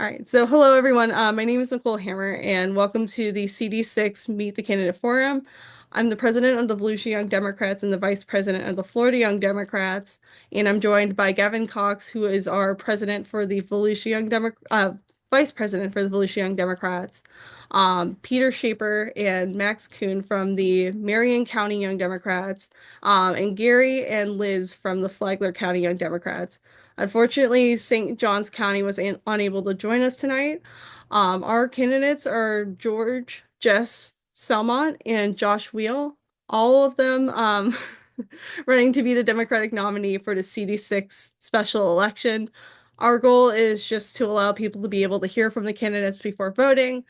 All right, so hello everyone. My name is Nicole Hammer, and welcome to the CD6 Meet the Candidate Forum. I'm the president of the Volusia Young Democrats and the vice president of the Florida Young Democrats, and I'm joined by Gavin Cox, who is our president for the Volusia Young vice president for the Volusia Young Democrats, Peter Shaper and Max Kuhn from the Marion County Young Democrats, and Gary and Liz from the Flagler County Young Democrats. Unfortunately, St. Johns County was unable to join us tonight. Our candidates are George, Jess, Selmont, and Josh Weil, all of them running to be the Democratic nominee for the CD6 special election. Our goal is just to allow people to be able to hear from the candidates before voting.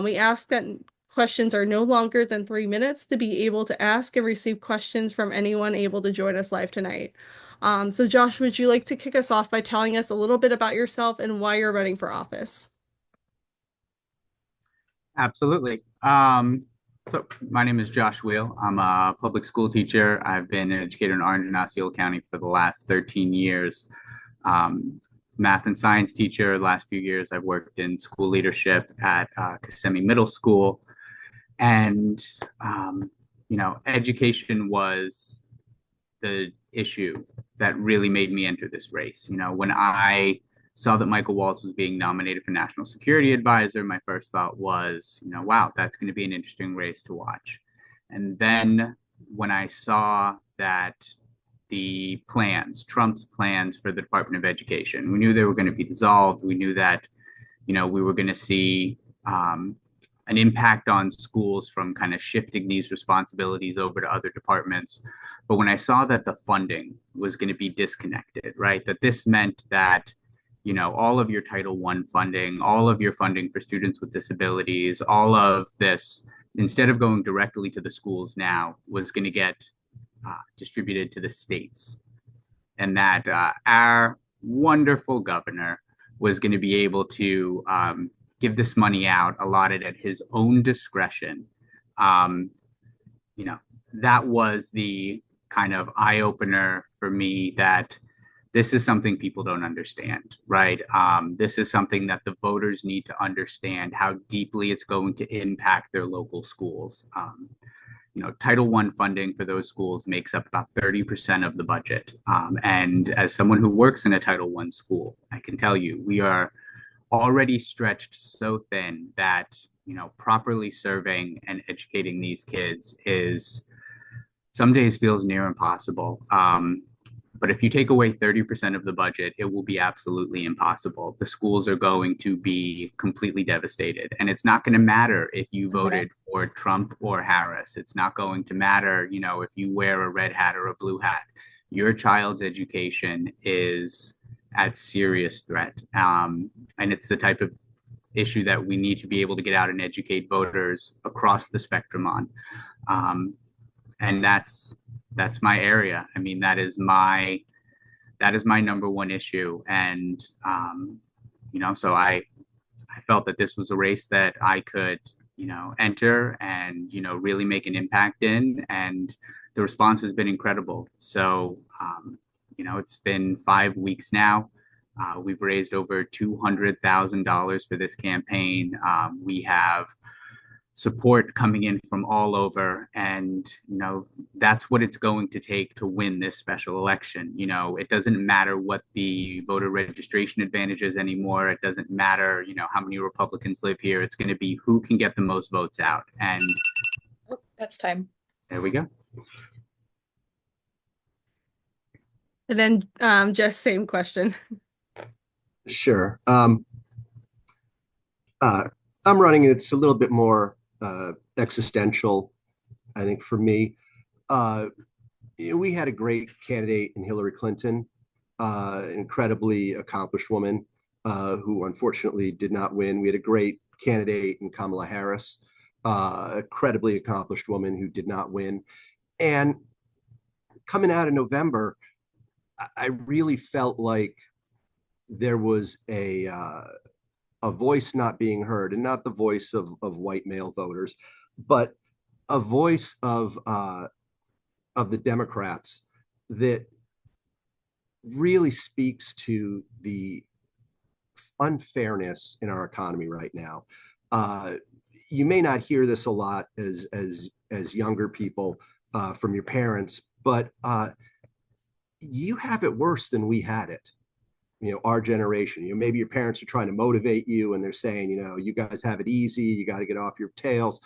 We ask that questions are no longer than 3 minutes to be able to ask and receive questions from anyone able to join us live tonight. So Josh, would you like to kick us off by telling us a little bit about yourself and why you're running for office? Absolutely. So my name is Josh Weil. I'm a public school teacher. I've been an educator in Orange and Osceola County for the last 13 years. Math and science teacher. The last few years, I've worked in school leadership at Kissimmee Middle School. And, education was the issue that really made me enter this race. When I saw that Michael Waltz was being nominated for National Security Advisor, my first thought was, wow, that's going to be an interesting race to watch. And then when I saw that Trump's plans for the Department of Education, we knew they were going to be dissolved. We knew that, we were going to see an impact on schools from kind of shifting these responsibilities over to other departments. But when I saw that the funding was going to be disconnected, right, that this meant that, all of your Title I funding, all of your funding for students with disabilities, all of this, instead of going directly to the schools now, was going to get distributed to the states. And that our wonderful governor was going to be able to give this money out, allotted at his own discretion. Um, that was the kind of eye opener for me that this is something people don't understand, right? This is something that the voters need to understand how deeply it's going to impact their local schools. Title I funding for those schools makes up about 30% of the budget. And as someone who works in a Title I school, I can tell you we are already stretched so thin that properly serving and educating these kids is some days feels near impossible. But if you take away 30% of the budget, it will be absolutely impossible. The schools are going to be completely devastated. And it's not going to matter if you voted for Trump or Harris. It's not going to matter, if you wear a red hat or a blue hat. Your child's education is at serious threat. And it's the type of issue that we need to be able to get out and educate voters across the spectrum on. And that's my area. I mean, that is my number one issue. And so I felt that this was a race that I could, enter and, really make an impact in. And the response has been incredible. So, it's been 5 weeks now. We've raised over $200,000 for this campaign. We have support coming in from all over, and that's what it's going to take to win this special election. It doesn't matter what the voter registration advantage is anymore. It doesn't matter how many Republicans live here. It's going to be who can get the most votes out, and Oh, that's time. there we go. And then just same question. Sure. I'm running. It's a little bit more existential, I think, for me. We had a great candidate in Hillary Clinton, incredibly accomplished woman who unfortunately did not win. We had a great candidate in Kamala Harris, incredibly accomplished woman who did not win. And coming out of November, I really felt like there was a voice not being heard, and not the voice of white male voters, but a voice of the Democrats that really speaks to the unfairness in our economy right now. Uh, you may not hear this a lot as younger people from your parents, but you have it worse than we had it. Our generation. Maybe your parents are trying to motivate you, and they're saying, you guys have it easy. You got to get off your tails,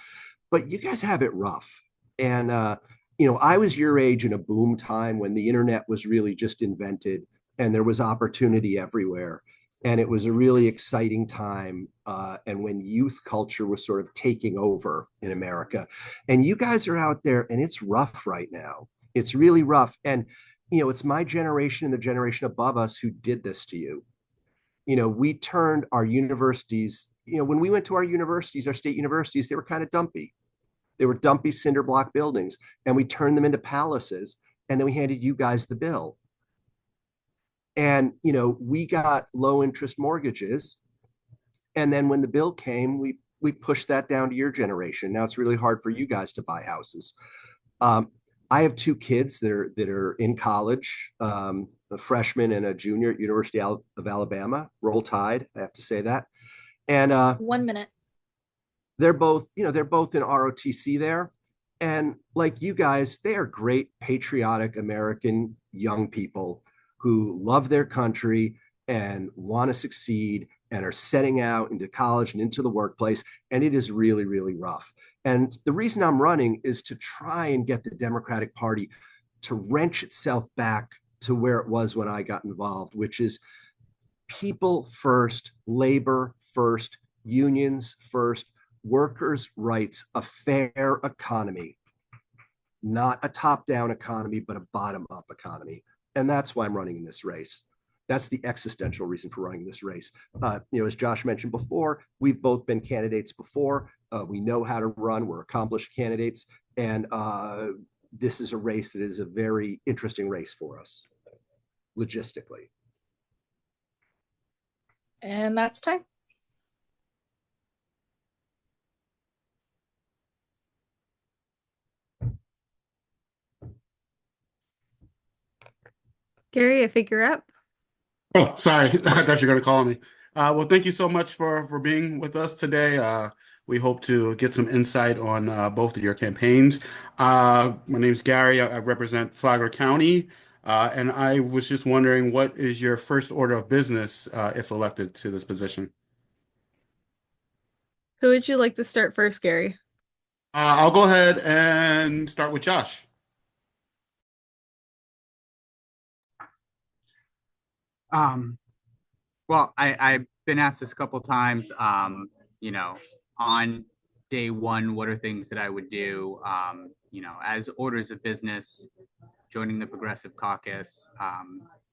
but you guys have it rough. And I was your age in a boom time when the internet was really just invented, and there was opportunity everywhere. And it was a really exciting time. And when youth culture was sort of taking over in America, and you guys are out there, and it's rough right now. It's really rough. And it's my generation and the generation above us who did this to you. We turned our universities, when we went to our universities, our state universities, they were kind of dumpy. They were dumpy cinder block buildings, and we turned them into palaces, and then we handed you guys the bill. And, we got low interest mortgages. And then when the bill came, we pushed that down to your generation. Now it's really hard for you guys to buy houses. I have two kids that are in college, a freshman and a junior at University of Alabama. Roll Tide, I have to say that. And 1 minute. they're both in ROTC there. And like you guys, they are great patriotic American young people who love their country and want to succeed and are setting out into college and into the workplace. And it is really, really rough. And the reason I'm running is to try and get the Democratic Party to wrench itself back to where it was when I got involved, which is people first, labor first, unions first, workers' rights, a fair economy, not a top-down economy, but a bottom-up economy. And that's why I'm running in this race. That's the existential reason for running this race. As Josh mentioned before, we've both been candidates before. We know how to run. We're accomplished candidates. And this is a race that is a very interesting race for us, logistically. And that's time. Gary, I think you're up. Oh, sorry. I thought you were going to call me. Well, thank you so much for being with us today. We hope to get some insight on both of your campaigns. My name's Gary. I represent Flagler County. And I was just wondering, what is your first order of business if elected to this position? Who would you like to start first, Gary? I'll go ahead and start with Josh. Well, I've been asked this a couple of times, on day one, what are things that I would do, as orders of business, joining the Progressive Caucus,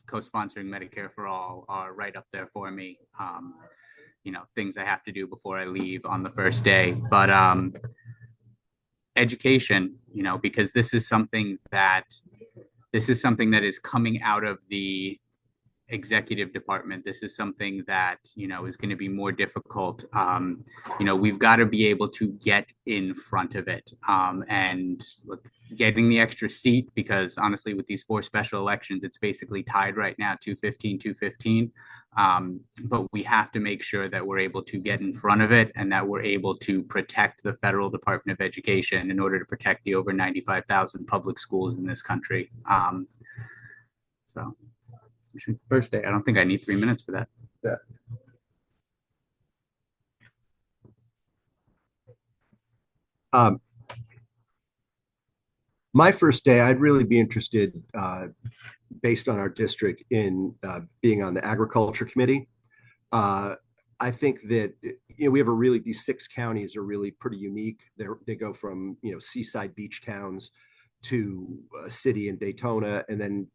co-sponsoring Medicare for All are right up there for me. Things I have to do before I leave on the first day. But education, because this is something that is coming out of the executive department. This is something that is going to be more difficult. We've got to be able to get in front of it, and getting the extra seat, because honestly with these 4 special elections, it's basically tied right now, 215. But we have to make sure that we're able to get in front of it, and that we're able to protect the federal Department of Education in order to protect the over 95,000 public schools in this country. So first day. I don't think I need 3 minutes for that. Yeah. My first day, I'd really be interested, based on our district, in being on the agriculture committee. I think that we have these 6 counties are really pretty unique. They go from seaside beach towns to a city in Daytona, and then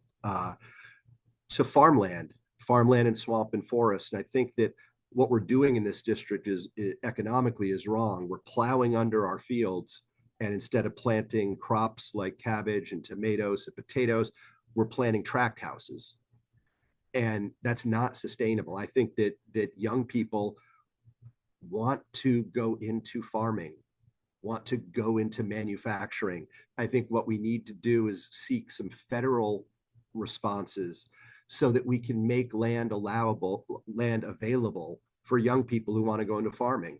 to farmland and swamp and forest. And I think that what we're doing in this district is economically is wrong. We're plowing under our fields, and instead of planting crops like cabbage and tomatoes and potatoes, we're planting tract houses. And that's not sustainable. I think that young people want to go into farming, want to go into manufacturing. I think what we need to do is seek some federal responses so that we can make land available for young people who want to go into farming.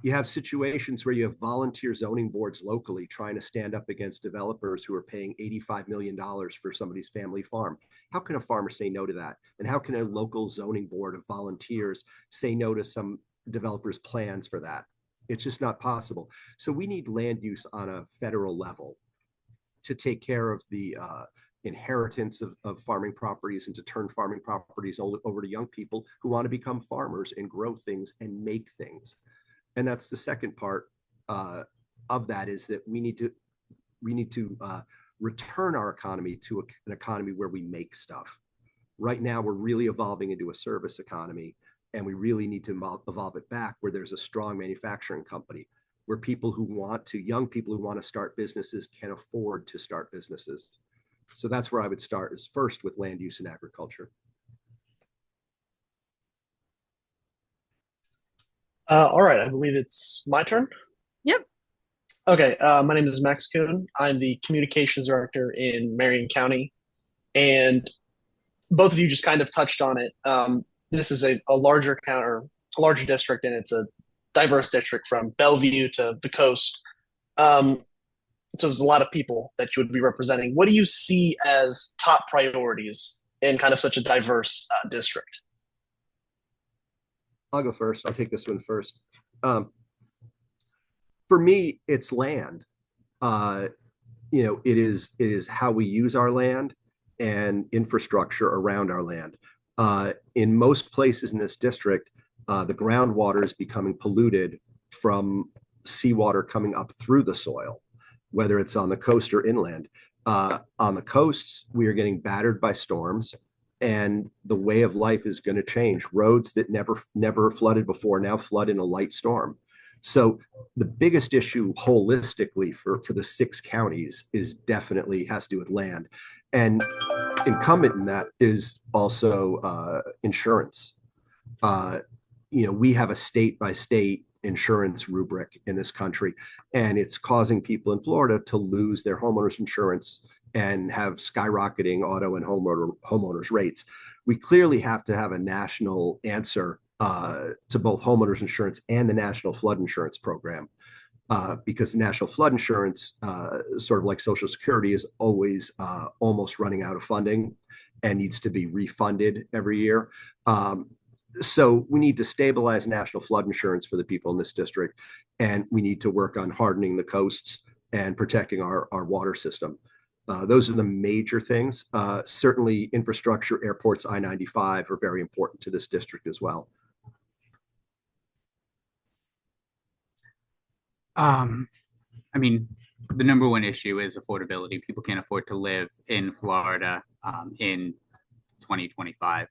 You have situations where you have volunteer zoning boards locally trying to stand up against developers who are paying $85 million for somebody's family farm. How can a farmer say no to that? And how can a local zoning board of volunteers say no to some developers' plans for that? It's just not possible. So we need land use on a federal level to take care of the inheritance of farming properties and to turn farming properties over to young people who want to become farmers and grow things and make things. And that's the second part of that, is that we need to return our economy to an economy where we make stuff. Right now, we're really evolving into a service economy, and we really need to evolve it back where there's a strong manufacturing company, where young people who want to start businesses can afford to start businesses. So that's where I would start, is first with land use and agriculture. All right, I believe it's my turn. Yep. Okay, my name is Max Kuhn. I'm the communications director in Marion County, and both of you just kind of touched on it. This is a larger county, or a larger district, and it's a diverse district from Bellevue to the coast. So there's a lot of people that you would be representing. What do you see as top priorities in kind of such a diverse district? I'll go first. I'll take this one first. For me, it's land. It is how we use our land and infrastructure around our land. In most places in this district, the groundwater is becoming polluted from seawater coming up through the soil, whether it's on the coast or inland. On the coasts, we are getting battered by storms, and the way of life is going to change. Roads that never flooded before now flood in a light storm. So the biggest issue holistically for the 6 counties is definitely has to do with land. And incumbent in that is also insurance. We have a state by state insurance rubric in this country, and it's causing people in Florida to lose their homeowners insurance and have skyrocketing auto and homeowners rates. We clearly have to have a national answer to both homeowners insurance and the National Flood Insurance Program, because the National Flood Insurance, sort of like Social Security, is always almost running out of funding and needs to be refunded every year. So we need to stabilize national flood insurance for the people in this district, and we need to work on hardening the coasts and protecting our water system. Those are the major things. Certainly infrastructure, airports, I-95 are very important to this district as well. I mean, the number one issue is affordability. People can't afford to live in Florida in 2025.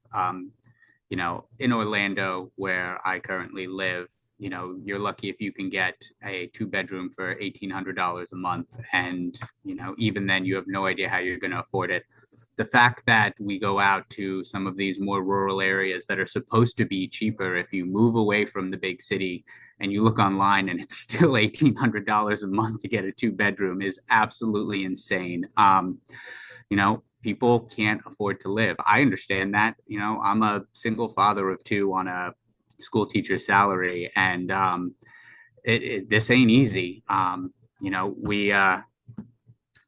In Orlando, where I currently live, you're lucky if you can get a 2-bedroom for $1,800 a month. And, even then you have no idea how you're going to afford it. The fact that we go out to some of these more rural areas that are supposed to be cheaper, if you move away from the big city and you look online and it's still $1,800 a month to get a 2-bedroom, is absolutely insane. People can't afford to live. I understand that. I'm a single father of 2 on a school teacher salary, and this ain't easy.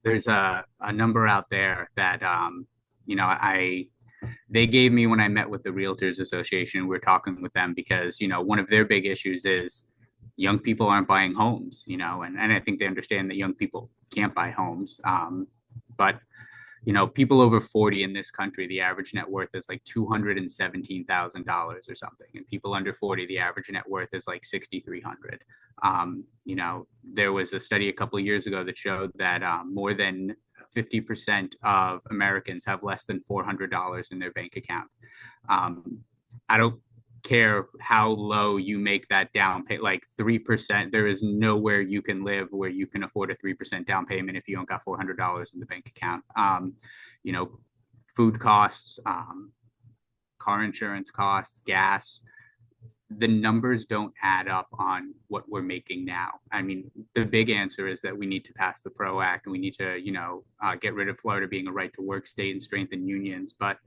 There's a number out there that they gave me when I met with the Realtors Association. We're talking with them because one of their big issues is young people aren't buying homes. And I think they understand that young people can't buy homes, but people over 40 in this country, the average net worth is like $217,000 or something. And people under 40, the average net worth is like $6,300. There was a study a couple of years ago that showed that more than 50% of Americans have less than $400 in their bank account. I don't care how low you make that down pay, like 3%. There is nowhere you can live where you can afford a 3% down payment if you don't got $400 in the bank account. Food costs, car insurance costs, gas, the numbers don't add up on what we're making now. I mean, the big answer is that we need to pass the PRO Act and we need to, get rid of Florida being a right to work state and strengthen unions. But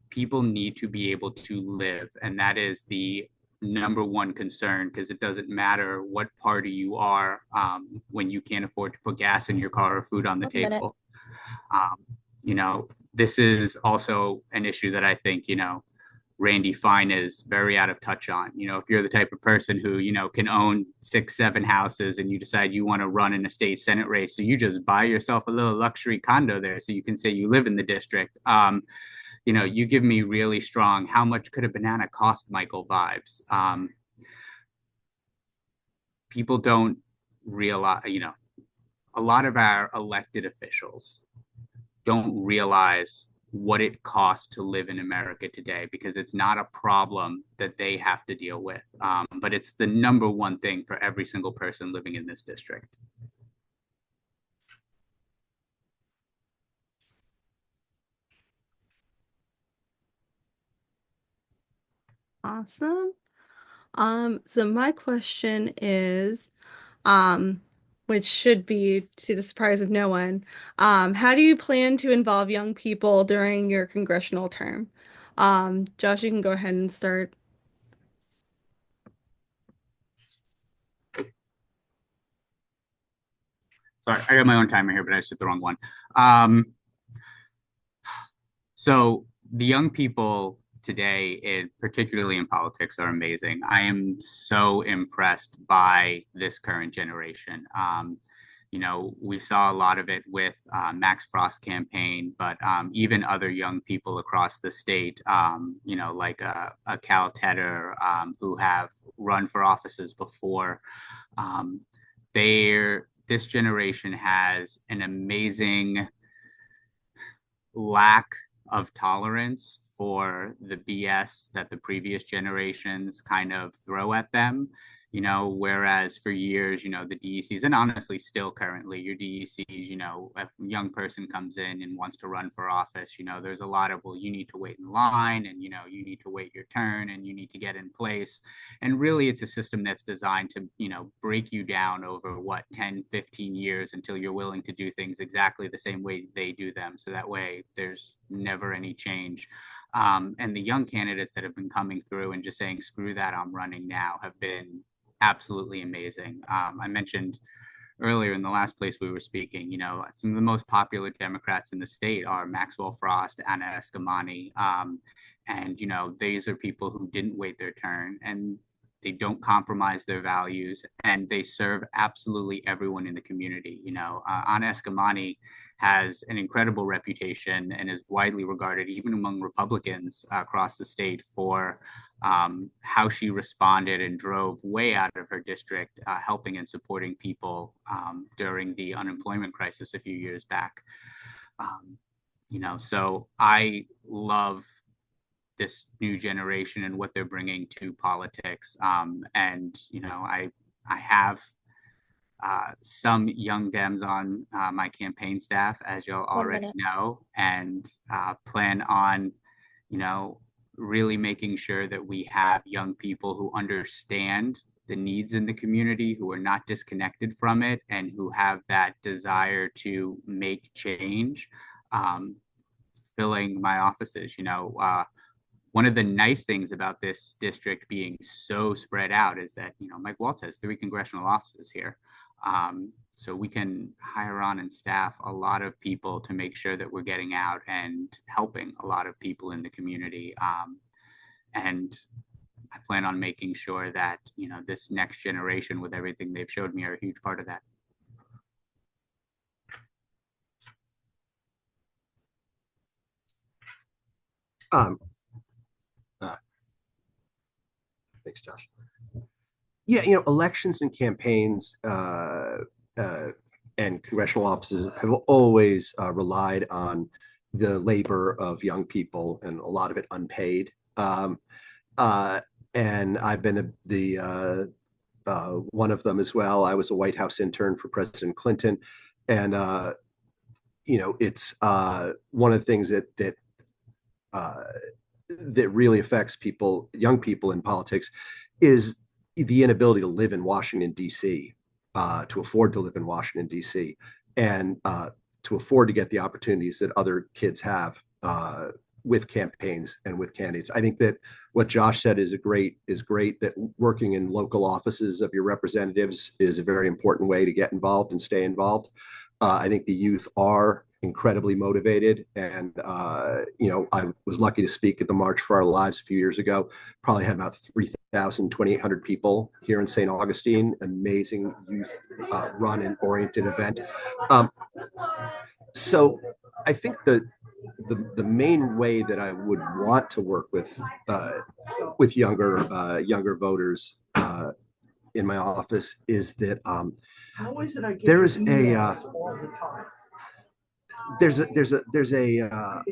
people need to be able to live. And that is the number one concern, because it doesn't matter what party you are when you can't afford to put gas in your car or food on the table. Um, this is also an issue that I think, Randy Fine is very out of touch on. If you're the type of person who, can own 6, 7 houses and you decide you want to run in a state Senate race, so you just buy yourself a little luxury condo there so you can say you live in the district. You give me really strong, how much could a banana cost, Michael vibes. People don't realize, a lot of our elected officials don't realize what it costs to live in America today, because it's not a problem that they have to deal with. But it's the number one thing for every single person living in this district. Awesome. So my question is, um, which should be to the surprise of no one, how do you plan to involve young people during your congressional term? Josh, you can go ahead and start. Sorry, I got my own timer here, but I set the wrong one. So the young people today, particularly in politics, are amazing. I am so impressed by this current generation. We saw a lot of it with Max Frost's campaign, but even other young people across the state, like a Cal Tedder, who have run for offices before. This generation has an amazing lack of tolerance for the BS that the previous generations kind of throw at them. Whereas for years, the DECs, and honestly still currently, your DECs, a young person comes in and wants to run for office, there's a lot of, well, you need to wait in line, and, you need to wait your turn, and you need to get in place. And really, it's a system that's designed to, break you down over 10, 15 years until you're willing to do things exactly the same way they do them. So that way there's never any change. And the young candidates that have been coming through and just saying, screw that, I'm running now, have been absolutely amazing. I mentioned earlier in the last place we were speaking, some of the most popular Democrats in the state are Maxwell Frost, Anna Eskamani. And, these are people who didn't wait their turn, and they don't compromise their values, and they serve absolutely everyone in the community. Anna Eskamani has an incredible reputation and is widely regarded even among Republicans across the state for how she responded and drove way out of her district, helping and supporting people during the unemployment crisis a few years back. So I love this new generation and what they're bringing to politics. And I have some young Dems on my campaign staff, as you'll already know, and plan on, really making sure that we have young people who understand the needs in the community, who are not disconnected from it, and who have that desire to make change, filling my offices. One of the nice things about this district being so spread out is that, Mike Waltz has 3 congressional offices here. So we can hire on and staff a lot of people to make sure that we're getting out and helping a lot of people in the community. And I plan on making sure that, this next generation, with everything they've showed me, are a huge part of that. Thanks, Josh. Yeah, elections and campaigns and congressional offices have always relied on the labor of young people, and a lot of it unpaid. And I've been one of them as well. I was a White House intern for President Clinton, and it's one of the things that that really affects young people in politics, is the inability to live in Washington, D.C., to afford to live in Washington, D.C., and to afford to get the opportunities that other kids have with campaigns and with candidates. I think that what Josh said is great, that working in local offices of your representatives is a very important way to get involved and stay involved. I think the youth are incredibly motivated. And, I was lucky to speak at the March for Our Lives a few years ago. Probably had about 3,000, 2,800 people here in St. Augustine. Amazing youth run and oriented event. So I think the main way that I would want to work with younger voters in my office is that there's a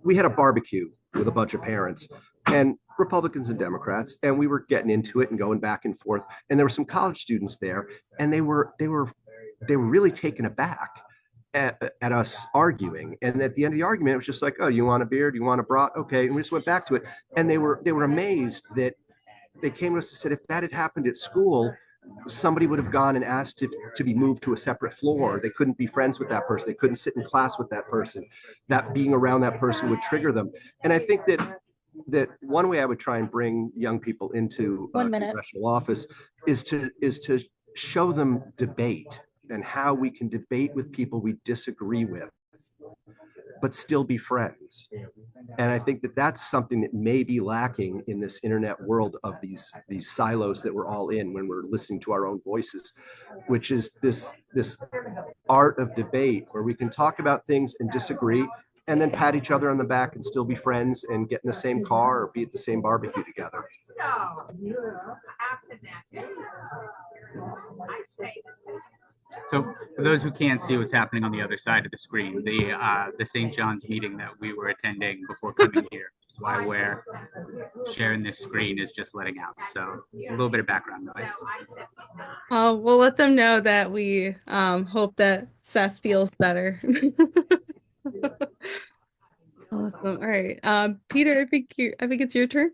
we had a barbecue with a bunch of parents and Republicans and Democrats, and we were getting into it and going back and forth. And there were some college students there, and they were really taken aback at us arguing. And at the end of the argument, it was just like, "Oh, you want a beer? Do you want a brat? Okay." And we just went back to it. And they were amazed that they came to us and said, if that had happened at school, somebody would have gone and asked to be moved to a separate floor. They couldn't be friends with that person. They couldn't sit in class with that person. That being around that person would trigger them. And I think that one way I would try and bring young people into congressional office is to show them debate and how we can debate with people we disagree with, but still be friends. And I think that that's something that may be lacking in this internet world of these silos that we're all in when we're listening to our own voices, which is this art of debate where we can talk about things and disagree and then pat each other on the back and still be friends and get in the same car or be at the same barbecue together. So for those who can't see what's happening on the other side of the screen, the St. John's meeting that we were attending before coming here, why we're sharing this screen is just letting out. So a little bit of background noise. We'll let them know that we hope that Seth feels better. Awesome. All right. Peter, I think it's your turn.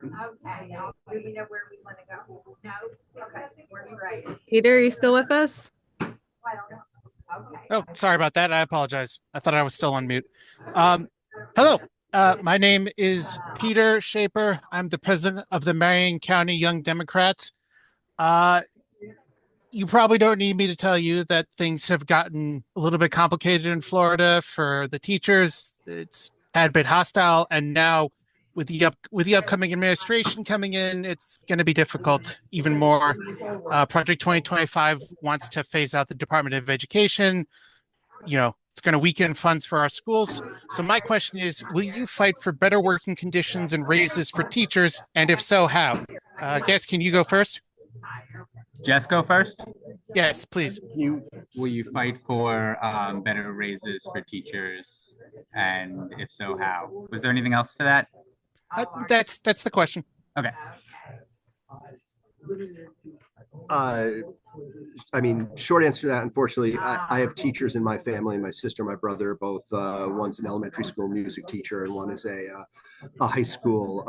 Okay, do you know where we want to go? No? Okay, we're right. Peter, are you still with us? I don't know. Okay. Oh, sorry about that. I apologize. I thought I was still on mute. Hello. My name is Peter Shaper. I'm the president of the Marion County Young Democrats. You probably don't need me to tell you that things have gotten a little bit complicated in Florida for the teachers. It's had been hostile, and now with the upcoming administration coming in, it's going to be difficult even more. Project 2025 wants to phase out the Department of Education. It's going to weaken funds for our schools. So my question is, will you fight for better working conditions and raises for teachers? And if so, how? Guess, can you go first? Jess, go first. Yes, please. Will you fight for better raises for teachers? And if so, how? Was there anything else to that? That's the question. Okay. Short answer to that, unfortunately, I have teachers in my family. My sister, my brother, both one's an elementary school music teacher and one is a high school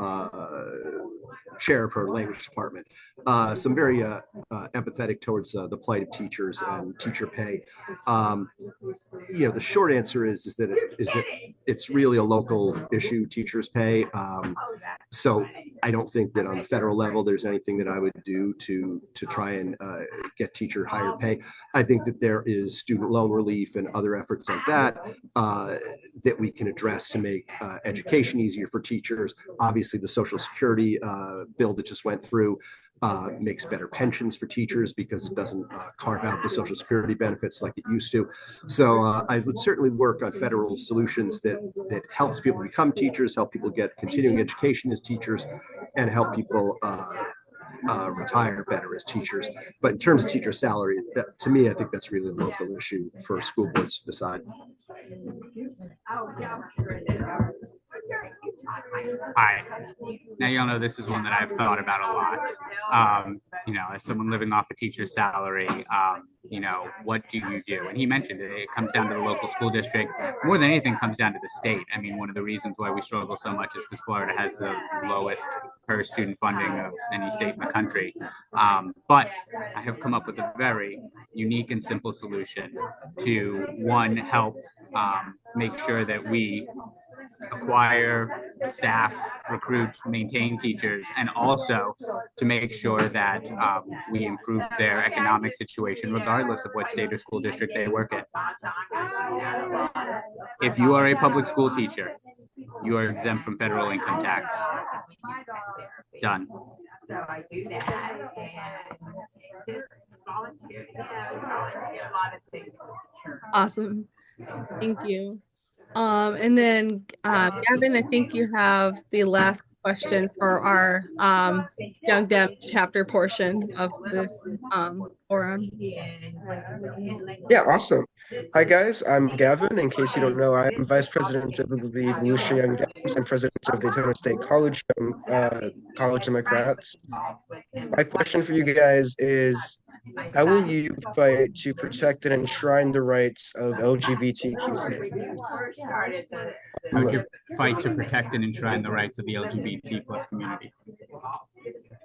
chair of her language department. So I'm very empathetic towards the plight of teachers and teacher pay. The short answer is that it's really a local issue, teachers pay. So I don't think that on the federal level there's anything that I would do to try and get teacher higher pay. I think that there is student loan relief and other efforts like that that we can address to make education easier for teachers. Obviously, the Social Security bill that just went through makes better pensions for teachers because it doesn't carve out the Social Security benefits like it used to. So I would certainly work on federal solutions that helps people become teachers, help people get continuing education as teachers, and help people retire better as teachers. But in terms of teacher salary, to me, I think that's really a local issue for school boards to decide. All right. Now, y'all know this is one that I've thought about a lot. as someone living off a teacher's salary, what do you do? And he mentioned it comes down to the local school district. More than anything, comes down to the state. I mean, one of the reasons why we struggle so much is because Florida has the lowest per student funding of any state in the country. But I have come up with a very unique and simple solution to, one, help make sure that we acquire staff, recruit, maintain teachers, and also to make sure that we improve their economic situation regardless of what state or school district they work in. If you are a public school teacher, you are exempt from federal income tax. Done. So I do that and just volunteer, volunteer a lot of things. Awesome. Thank you. And then Gavin, I think you have the last question for our Young Dem chapter portion of this forum. Yeah, awesome. Hi guys, I'm Gavin. In case you don't know, I'm Vice President of the Volusia Young Dems and President of Daytona State College College Democrats. My question for you guys is, how will you fight to protect and enshrine the rights of LGBTQ? How would you fight to protect and enshrine the rights of the LGBT plus community?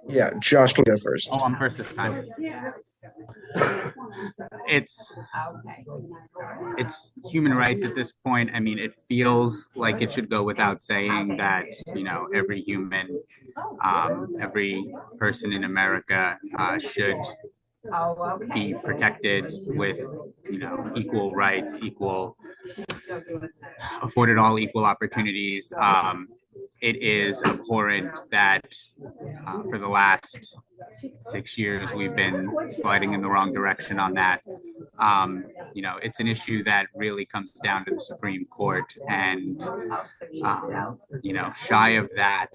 Yeah, Josh can go first. Oh, I'm first this time. It's human rights at this point. I mean, it feels like it should go without saying that, every human, every person in America should be protected with, equal rights, afforded all equal opportunities. It is abhorrent that for the last 6 years we've been sliding in the wrong direction on that. It's an issue that really comes down to the Supreme Court, and shy of that,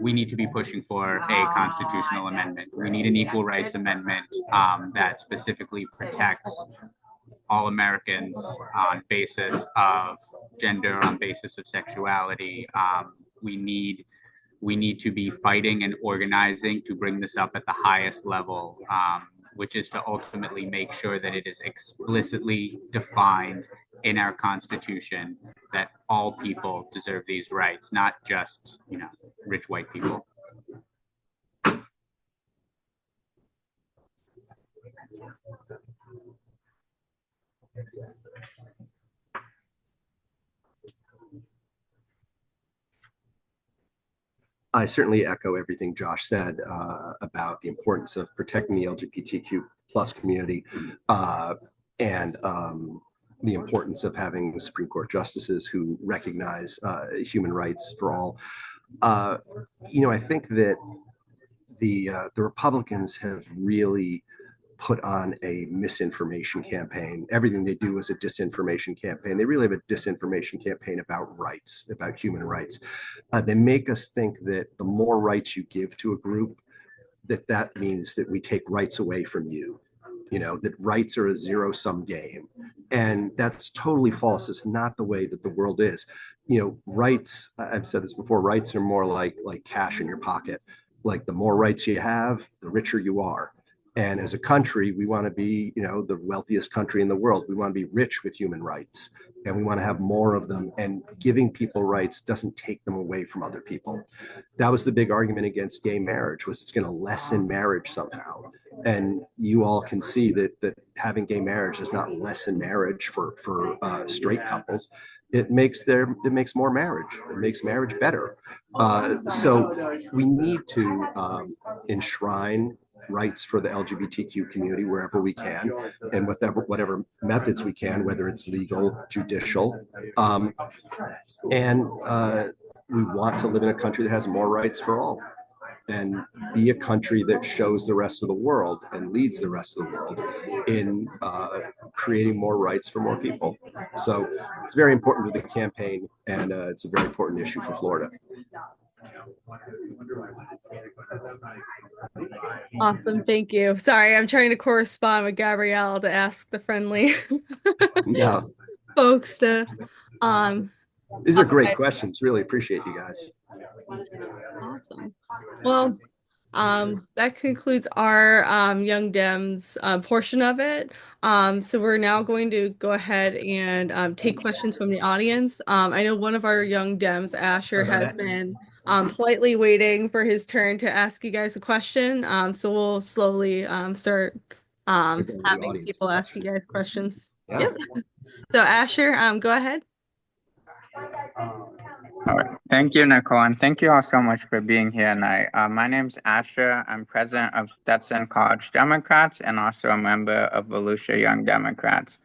we need to be pushing for a constitutional amendment. We need an equal rights amendment that specifically protects all Americans on basis of gender, on basis of sexuality. We need to be fighting and organizing to bring this up at the highest level, which is to ultimately make sure that it is explicitly defined in our Constitution that all people deserve these rights, not just, rich white people. I certainly echo everything Josh said about the importance of protecting the LGBTQ plus community and the importance of having Supreme Court justices who recognize human rights for all. I think that the Republicans have really put on a misinformation campaign. Everything they do is a disinformation campaign. They really have a disinformation campaign about rights, about human rights. They make us think that the more rights you give to a group, that means that we take rights away from you. That rights are a zero-sum game. And that's totally false. It's not the way that the world is. Rights, I've said this before, rights are more like cash in your pocket. Like the more rights you have, the richer you are. And as a country, we want to be, the wealthiest country in the world. We want to be rich with human rights, and we want to have more of them. And giving people rights doesn't take them away from other people. That was the big argument against gay marriage, was it's going to lessen marriage somehow. And you all can see that having gay marriage does not lessen marriage for straight couples. It makes more marriage. It makes marriage better. So we need to enshrine rights for the LGBTQ community wherever we can, and whatever methods we can, whether it's legal, judicial, and we want to live in a country that has more rights for all, and be a country that shows the rest of the world and leads the rest of the world in creating more rights for more people. So it's very important to the campaign, and it's a very important issue for Florida. Awesome, thank you. Sorry, I'm trying to correspond with Gabrielle to ask the friendly Yeah. folks to These are great questions. Really appreciate you guys. Awesome. Well, that concludes our Young Dems portion of it. So we're now going to go ahead and take questions from the audience. I know one of our Young Dems, Asher, has been politely waiting for his turn to ask you guys a question. So we'll slowly start having people ask you guys questions. Yeah. Yep. So Asher, go ahead. All right. Thank you, Nicole, and thank you all so much for being here tonight. My name's Asher. I'm president of Stetson College Democrats and also a member of Volusia Young Democrats.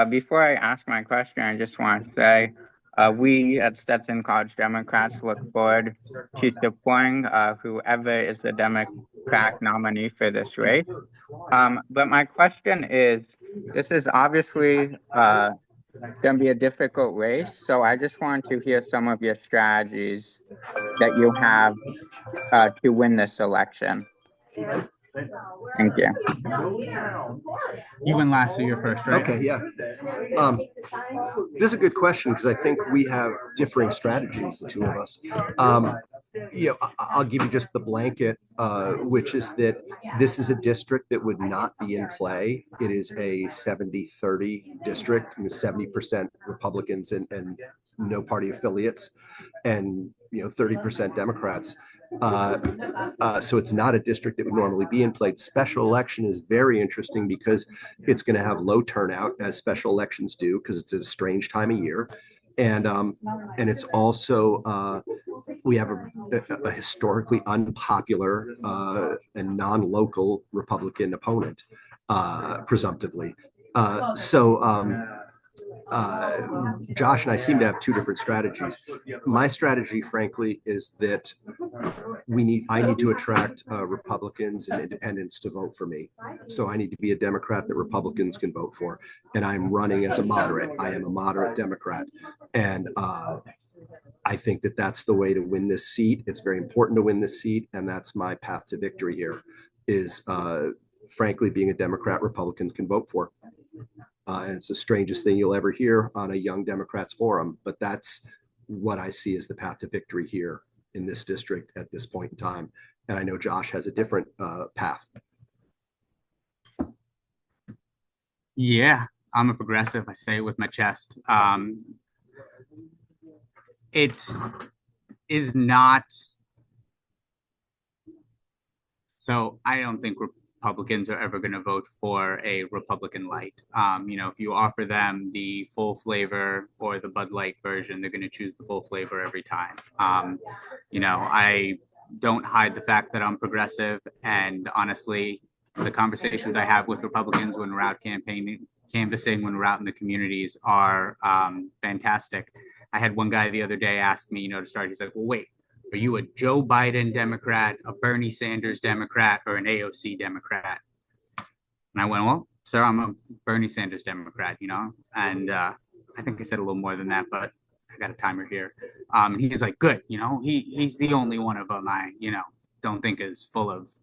Before I ask my question, I just want to say we at Stetson College Democrats look forward to supporting whoever is the Democratic nominee for this race. But my question is, this is obviously going to be a difficult race. So I just wanted to hear some of your strategies that you have to win this election. Thank you. You went last, so you're first, right? Okay, yeah. This is a good question because I think we have differing strategies, the two of us. I'll give you just the blanket, which is that this is a district that would not be in play. It is a 70-30 district, with 70% Republicans and no party affiliates, and 30% Democrats. So it's not a district that would normally be in play. Special election is very interesting because it's going to have low turnout, as special elections do, because it's a strange time of year, and it's also we have a historically unpopular and non-local Republican opponent, presumptively. Josh and I seem to have two different strategies. My strategy, frankly, is that I need to attract Republicans and independents to vote for me. So I need to be a Democrat that Republicans can vote for. And I'm running as a moderate. I am a moderate Democrat. And I think that that's the way to win this seat. It's very important to win this seat. And that's my path to victory here is, frankly, being a Democrat Republicans can vote for. And it's the strangest thing you'll ever hear on a Young Democrats forum, but that's what I see as the path to victory here in this district at this point in time. And I know Josh has a different path. Yeah, I'm a progressive. I say it with my chest. It is not. So I don't think Republicans are ever going to vote for a Republican light. If you offer them the full flavor or the Bud Light version, they're going to choose the full flavor every time. I don't hide the fact that I'm progressive, and honestly, the conversations I have with Republicans when we're out canvassing, when we're out in the communities are fantastic. I had one guy the other day ask me, to start. He's like, "Well, wait. Are you a Joe Biden Democrat, a Bernie Sanders Democrat, or an AOC Democrat?" And I went, "Well, sir, I'm a Bernie Sanders Democrat, And I think I said a little more than that, but I got a timer here. And he's like, "Good, he's the only one of them I, don't think is full of."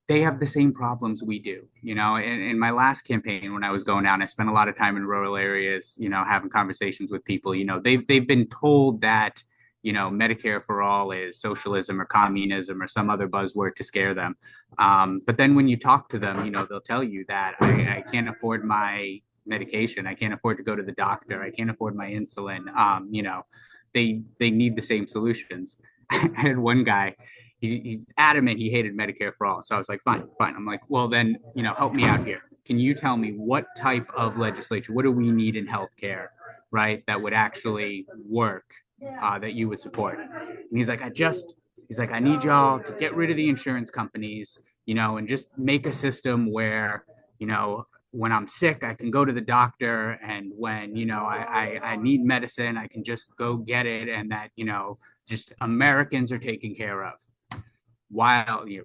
They have the same problems we do. In my last campaign, when I was going down, I spent a lot of time in rural areas, having conversations with people. They've been told that, Medicare for all is socialism or communism or some other buzzword to scare them. But then when you talk to them, they'll tell you that I can't afford my medication. I can't afford to go to the doctor. I can't afford my insulin. They need the same solutions. I had one guy, he's adamant he hated Medicare for all. So I was like, fine. I'm like, well, then, help me out here. Can you tell me what type of legislature, what do we need in healthcare, right, that would actually work, that you would support? And he's like, I need y'all to get rid of the insurance companies, and just make a system where, when I'm sick, I can go to the doctor, and when, I need medicine, I can just go get it, and that, just Americans are taken care of. Wildly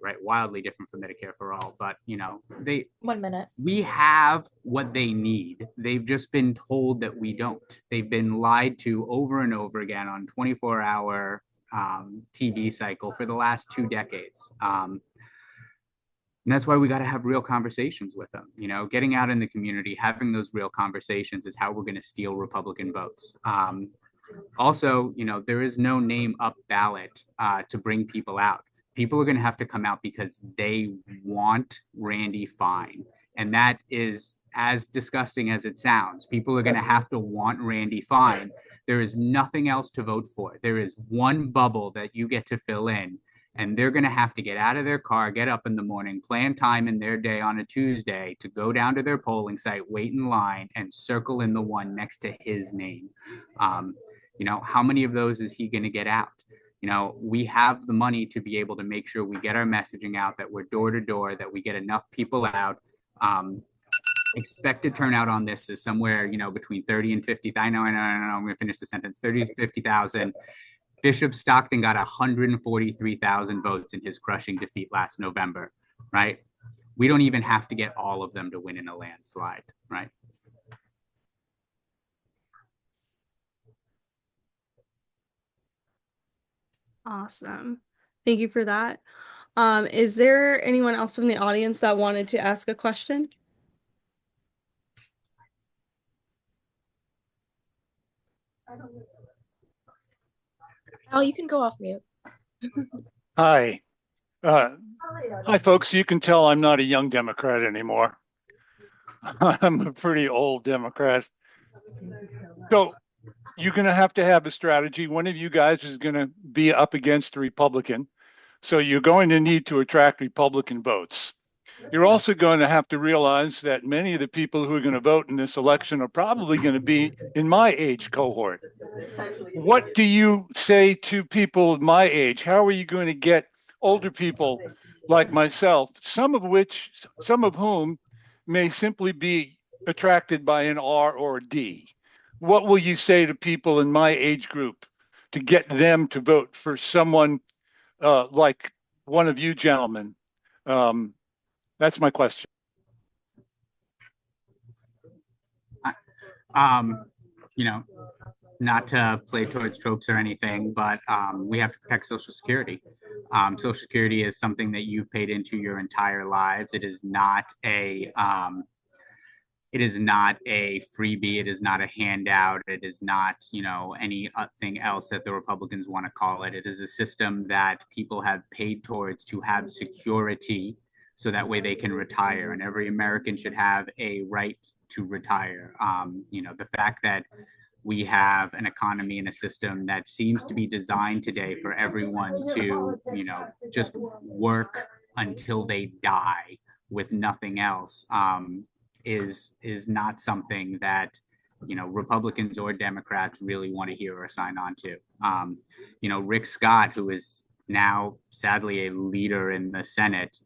different from Medicare for all, but 1 minute. We have what they need. They've just been told that we don't. They've been lied to over and over again on 24-hour TV cycle for the last 2 decades. And that's why we got to have real conversations with them. You know, getting out in the community, having those real conversations is how we're going to steal Republican votes. Also, you know, there is no name up ballot to bring people out. People are going to have to come out because they want Randy Fine. And that is as disgusting as it sounds. People are going to have to want Randy Fine. There is nothing else to vote for. There is one bubble that you get to fill in, and they're going to have to get out of their car, get up in the morning, plan time in their day on a Tuesday to go down to their polling site, wait in line, and circle in the one next to his name. You know, how many of those is he going to get out? You know, we have the money to be able to make sure we get our messaging out, that we're door to door, that we get enough people out. Expected turnout on this is somewhere, you know, between 30 and 50. I know, I'm going to finish the sentence. 30 to 50,000. Bishop Stockton got 143,000 votes in his crushing defeat last November, right? We don't even have to get all of them to win in a landslide, right? Awesome. Thank you for that. Is there anyone else from the audience that wanted to ask a question? Oh, you can go off mute. Hi. Hi, folks. You can tell I'm not a young Democrat anymore. I'm a pretty old Democrat. So you're going to have a strategy. One of you guys is going to be up against a Republican. So you're going to need to attract Republican votes. You're also going to have to realize that many of the people who are going to vote in this election are probably going to be in my age cohort. What do you say to people my age? How are you going to get older people like myself, some of whom may simply be attracted by an R or a D? What will you say to people in my age group to get them to vote for someone like one of you gentlemen? That's my question. You know, not to play towards tropes or anything, but we have to protect Social Security. Social Security is something that you've paid into your entire lives. It is not a freebie. It is not a handout. It is not, you know, anything else that the Republicans want to call it. It is a system that people have paid towards to have security, so that way they can retire. And every American should have a right to retire. You know, the fact that we have an economy and a system that seems to be designed today for everyone to, you know, just work until they die with nothing else, is not something that, you know, Republicans or Democrats really want to hear or sign on to. You know, Rick Scott, who is now sadly a leader in the Senate,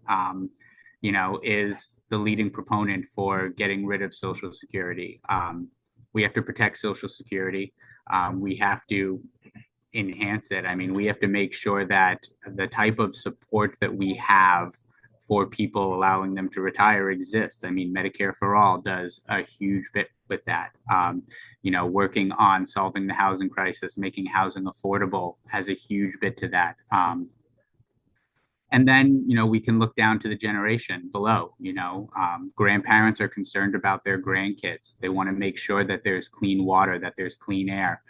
you know, is the leading proponent for getting rid of Social Security. We have to protect Social Security. We have to enhance it. I mean, we have to make sure that the type of support that we have for people, allowing them to retire, exists. I mean, Medicare for All does a huge bit with that. You know, working on solving the housing crisis, making housing affordable has a huge bit to that. And then, you know, we can look down to the generation below. You know, grandparents are concerned about their grandkids. They want to make sure that there's clean water, that there's clean air.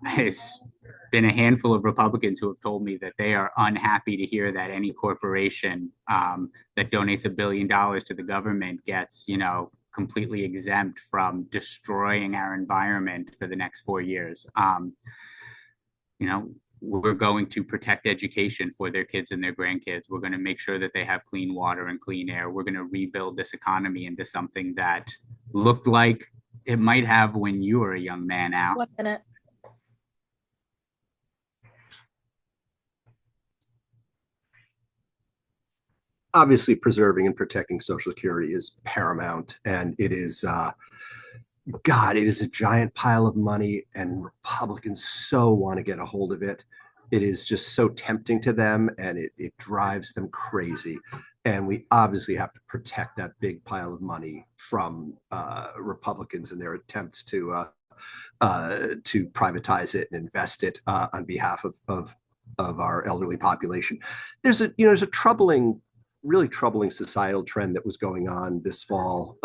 It's been a handful of Republicans who have told me that they are unhappy to hear that any corporation that donates $1 billion to the government gets, you know, completely exempt from destroying our environment for the next 4 years. You know, we're going to protect education for their kids and their grandkids. We're going to make sure that they have clean water and clean air. We're going to rebuild this economy into something that looked like it might have when you were a young man, Al. 1 minute. Obviously, preserving and protecting Social Security is paramount, and it is God, it is a giant pile of money, and Republicans so want to get a hold of it. It is just so tempting to them, and it drives them crazy. And we obviously have to protect that big pile of money from Republicans and their attempts to privatize it and invest it on behalf of our elderly population. There's a troubling really troubling societal trend that was going on this fall.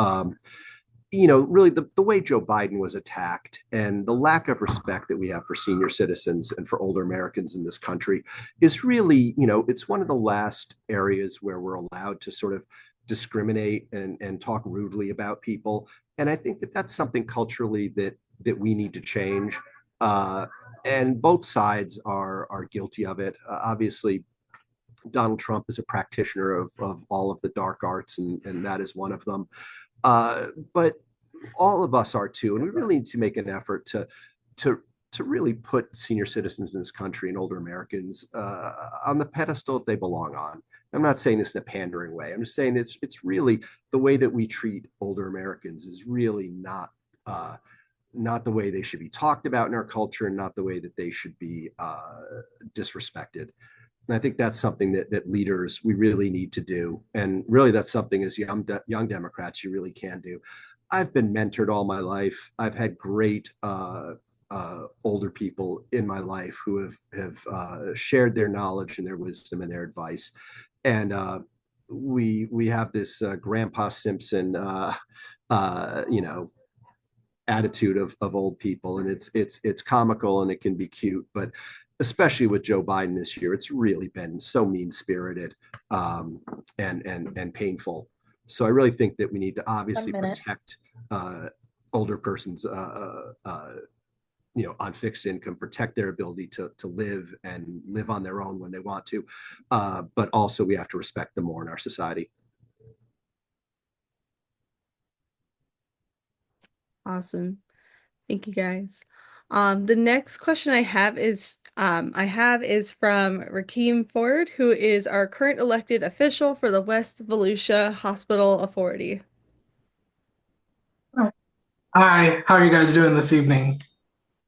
Really the way Joe Biden was attacked and the lack of respect that we have for senior citizens and for older Americans in this country is really, it's one of the last areas where we're allowed to sort of discriminate and talk rudely about people. And I think that that's something culturally that we need to change. And both sides are guilty of it. Obviously, Donald Trump is a practitioner of all of the dark arts, and that is one of them. But all of us are too, and we really need to make an effort to to really put senior citizens in this country and older Americans on the pedestal that they belong on. I'm not saying this in a pandering way. I'm just saying it's really the way that we treat older Americans is really not the way they should be talked about in our culture, and not the way that they should be disrespected. And I think that's something that leaders we really need to do, and really that's something as young Democrats you really can do. I've been mentored all my life. I've had great older people in my life who have shared their knowledge and their wisdom and their advice, and we have this Grandpa Simpson, attitude of old people, and it's comical and it can be cute, but especially with Joe Biden this year, it's really been so mean spirited and painful. So I really think that we need to obviously protect older persons, on fixed income, protect their ability to live and live on their own when they want to. But also we have to respect them more in our society. Awesome. Thank you guys. The next question I have is from Rakeem Ford, who is our current elected official for the West Volusia Hospital Authority. Hi, how are you guys doing this evening?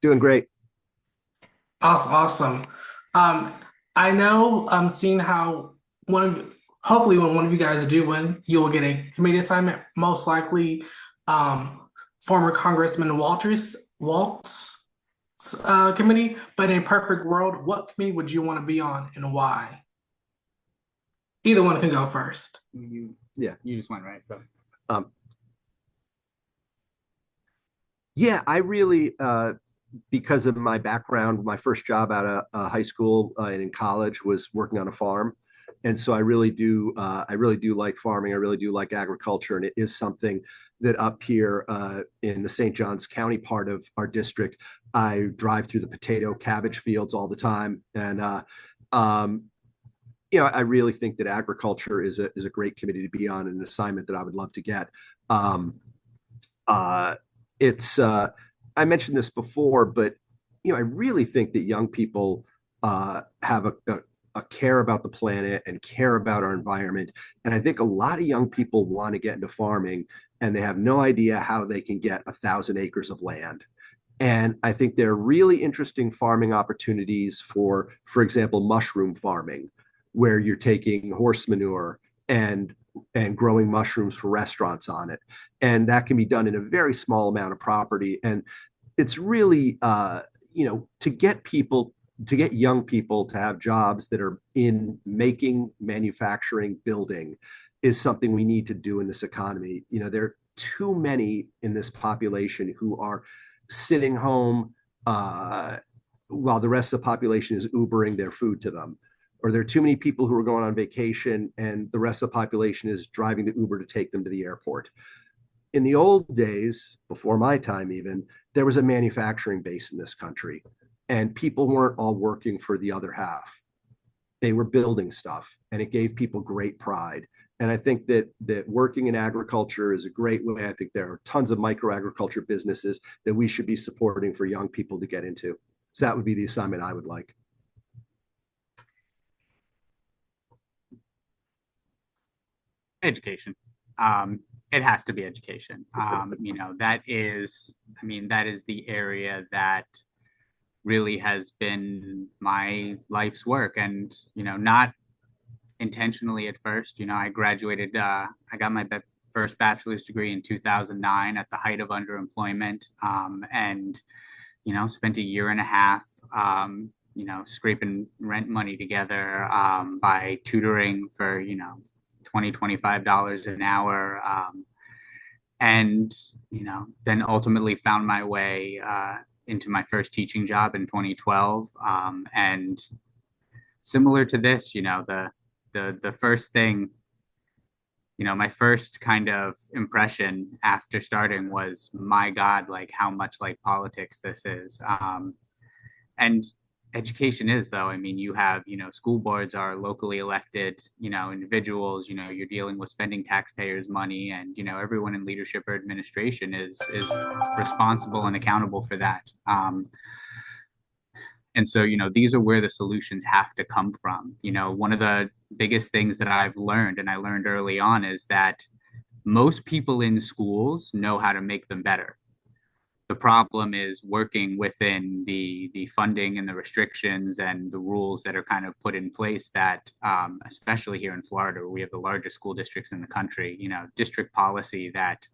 Doing great. Awesome. I know seeing how hopefully when one of you guys do win, you will get a committee assignment, most likely former Congressman Walt's committee, but in a perfect world, what committee would you want to be on and why? Either one can go first. You just went right. So. I really, because of my background, my first job out of high school and in college was working on a farm. And so I really do like farming. I really do like agriculture. And it is something that up here in the St. Johns County part of our district, I drive through the potato cabbage fields all the time. And, I really think that agriculture is a great committee to be on, an assignment that I would love to get. I mentioned this before, but I really think that young people have a care about the planet and care about our environment. And I think a lot of young people want to get into farming, and they have no idea how they can get 1,000 acres of land. And I think there are really interesting farming opportunities for example, mushroom farming, where you're taking horse manure and growing mushrooms for restaurants on it. And that can be done in a very small amount of property. And it's really, to get young people to have jobs that are in making, manufacturing, building is something we need to do in this economy. There are too many in this population who are sitting home while the rest of the population is Ubering their food to them. Or there are too many people who are going on vacation and the rest of the population is driving the Uber to take them to the airport. In the old days, before my time even, there was a manufacturing base in this country, and people weren't all working for the other half. They were building stuff, and it gave people great pride. And I think that working in agriculture is a great way. I think there are tons of micro agriculture businesses that we should be supporting for young people to get into. So that would be the assignment I would like. Education. It has to be education. That is the area that really has been my life's work, and not intentionally at first. I graduated. I got my first bachelor's degree in 2009 at the height of underemployment, and spent a year and a half, scraping rent money together by tutoring for $25 an hour. And, then ultimately found my way into my first teaching job in 2012. And similar to this, the first thing, my first kind of impression after starting was, my God, like how much like politics this is. And education is, though. I mean, you have, school boards are locally elected, individuals, you're dealing with spending taxpayers' money, and, everyone in leadership or administration is responsible and accountable for that. And so, these are where the solutions have to come from. One of the biggest things that I've learned, and I learned early on, is that most people in schools know how to make them better. The problem is working within the funding and the restrictions and the rules that are kind of put in place that, especially here in Florida, where we have the largest school districts in the country, district policy that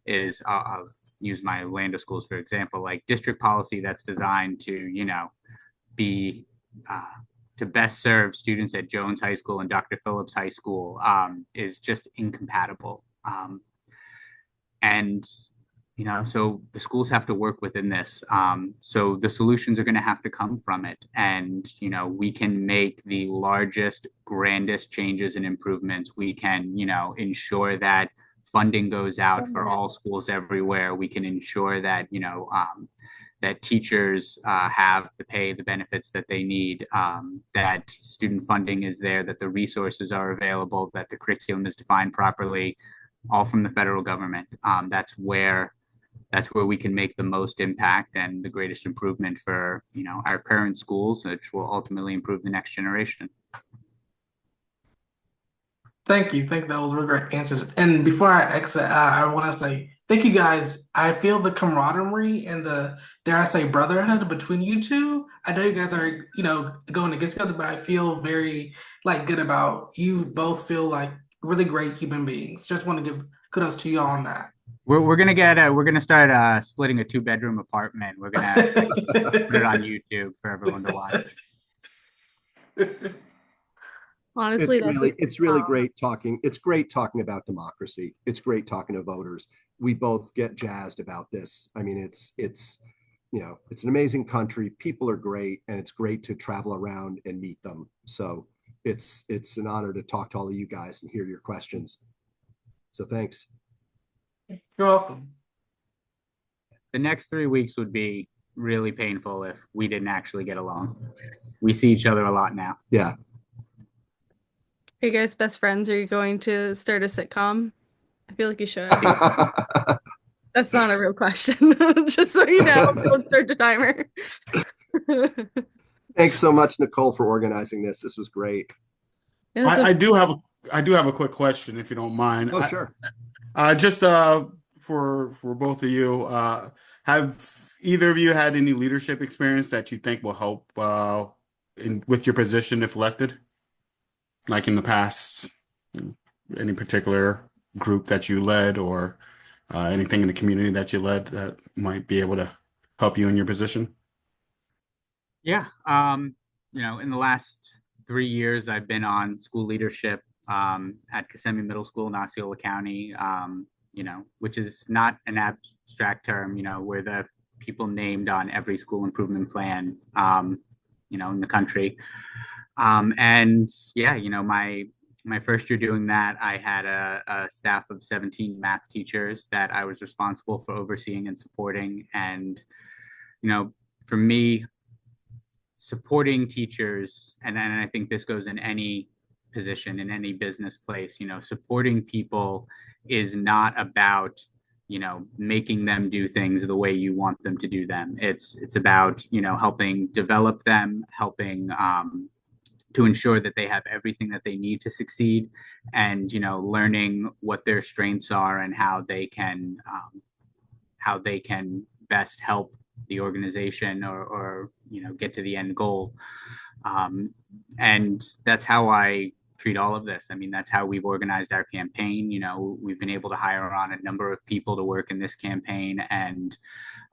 is, I'll use my Orlando schools, for example, like district policy that's designed to, be to best serve students at Jones High School and Dr. Phillips High School is just incompatible. And so the schools have to work within this. So the solutions are going to have to come from it. And, we can make the largest, grandest changes and improvements. We can, ensure that funding goes out for all schools everywhere. We can ensure that, that teachers have the pay, the benefits that they need, that student funding is there, that the resources are available, that the curriculum is defined properly, all from the federal government. That's where we can make the most impact and the greatest improvement for, our current schools, which will ultimately improve the next generation. Thank you. Thank you. That was really great answers. And before I exit, I want to say thank you guys. I feel the camaraderie and the, dare I say, brotherhood between you two. I know you guys are, going against each other, but I feel very good about you both feel like really great human beings. Just want to give kudos to you on that. We're gonna start splitting a 2-bedroom apartment. We're gonna put it on YouTube for everyone to watch. Honestly, it's really great talking. It's great talking about democracy. It's great talking to voters. We both get jazzed about this. I mean, it's it's an amazing country. People are great, and it's great to travel around and meet them. So it's an honor to talk to all of you guys and hear your questions. So thanks. You're welcome. The next 3 weeks would be really painful if we didn't actually get along. We see each other a lot now. Yeah. Are you guys best friends? Are you going to start a sitcom? I feel like you should. That's not a real question. Just so you know, don't start the timer. Thanks so much, Nicole, for organizing this. This was great. I do have a quick question, if you don't mind. Oh, sure. Just for both of you, have either of you had any leadership experience that you think will help with your position if elected? Like in the past, any particular group that you led or anything in the community that you led that might be able to help you in your position? Yeah. In the last 3 years, I've been on school leadership at Kissimmee Middle School in Osceola County, which is not an abstract term. We're the people named on every school improvement plan, in the country. And yeah, my first year doing that, I had a staff of 17 math teachers that I was responsible for overseeing and supporting. And, for me, supporting teachers, and I think this goes in any position, in any business place, supporting people is not about, making them do things the way you want them to do them. It's about, helping develop them, helping to ensure that they have everything that they need to succeed, and learning what their strengths are and how they can best help the organization or get to the end goal. And that's how I treat all of this. I mean, that's how we've organized our campaign. We've been able to hire on a number of people to work in this campaign, and